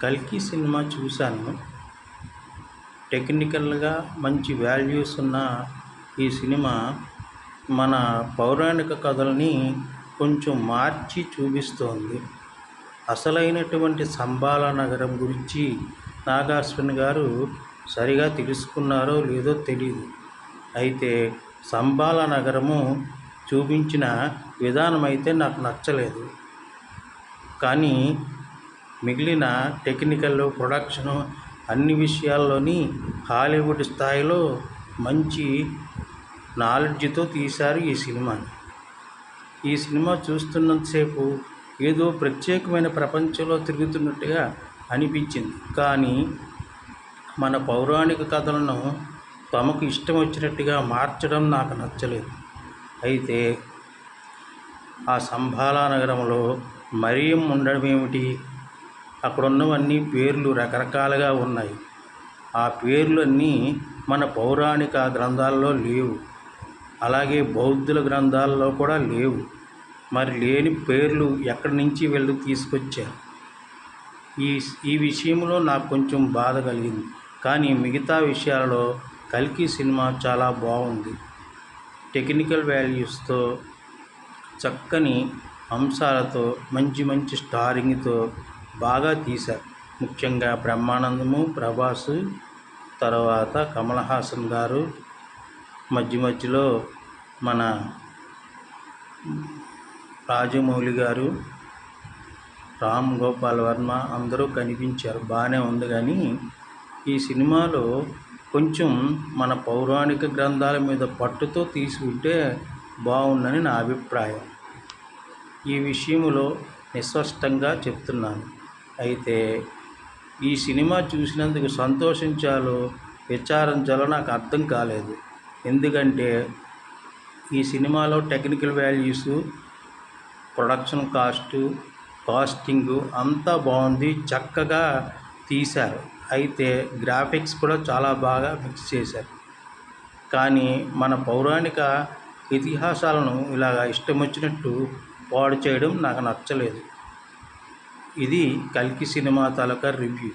కల్కి సినిమా చూశాను. టెక్నికల్గా మంచి వాల్యూస్ ఉన్న ఈ సినిమా మన పౌరాణిక కథల్ని కొంచెం మార్చి చూపిస్తోంది. అసలైనటువంటి సంబాల నగరం గురించి నాగార్జున గారు సరిగా తెలుసుకున్నారో లేదో తెలియదు. అయితే సంబాల నగరము చూపించిన విధానం అయితే నాకు నచ్చలేదు. కానీ మిగిలిన టెక్నికల్, ప్రొడక్షను అన్ని విషయాల్లోని హాలీవుడ్ స్థాయిలో మంచి నాలెడ్జ్తో తీశారు ఈ సినిమాని. ఈ సినిమా చూస్తున్నంతసేపు ఏదో ప్రత్యేకమైన ప్రపంచంలో తిరుగుతున్నట్టుగా అనిపించింది. కానీ మన పౌరాణిక కథలను తమకు ఇష్టం వచ్చినట్టుగా మార్చడం నాకు నచ్చలేదు. అయితే ఆ సంబాల నగరంలో మరియం ఉండడం ఏమిటి? అక్కడ ఉన్నవన్నీ పేర్లు రకరకాలుగా ఉన్నాయి. ఆ పేర్లు అన్నీ మన పౌరాణిక గ్రంథాల్లో లేవు. అలాగే బౌద్ధుల గ్రంథాల్లో కూడా లేవు. మరి లేని పేర్లు ఎక్కడి నుంచి వీళ్ళు తీసుకొచ్చారు? ఈ విషయంలో నాకు కొంచెం బాధ కలిగింది. కానీ మిగతా విషయాలలో కల్కి సినిమా చాలా బాగుంది. టెక్నికల్ వాల్యూస్తో, చక్కని అంశాలతో, మంచి మంచి స్టారింగ్తో బాగా తీశారు. ముఖ్యంగా బ్రహ్మానందము, ప్రభాస్, తర్వాత కమల్ హాసన్ గారు, మధ్యలో మన రాజమౌళి గారు, రామ్ గోపాల్ వర్మ అందరూ కనిపించారు. బాగానే ఉంది. కానీ ఈ సినిమాలో కొంచెం మన పౌరాణిక గ్రంథాల మీద పట్టుతో తీసుకుంటే బాగుందని నా అభిప్రాయం. ఈ విషయంలో నిస్పష్టంగా చెప్తున్నాను. అయితే ఈ సినిమా చూసినందుకు సంతోషించాలో విచారించాలో నాకు అర్థం కాలేదు. ఎందుకంటే ఈ సినిమాలో టెక్నికల్ వాల్యూసు, ప్రొడక్షన్ కాస్టింగు అంతా బాగుంది, చక్కగా తీశారు. అయితే గ్రాఫిక్స్ కూడా చాలా బాగా మిక్స్ చేశారు. కానీ మన పౌరాణిక ఇతిహాసాలను ఇలాగ ఇష్టం వచ్చినట్టు పాడు చేయడం నాకు నచ్చలేదు. ఇది కల్కి సినిమా తాలూకా రివ్యూ.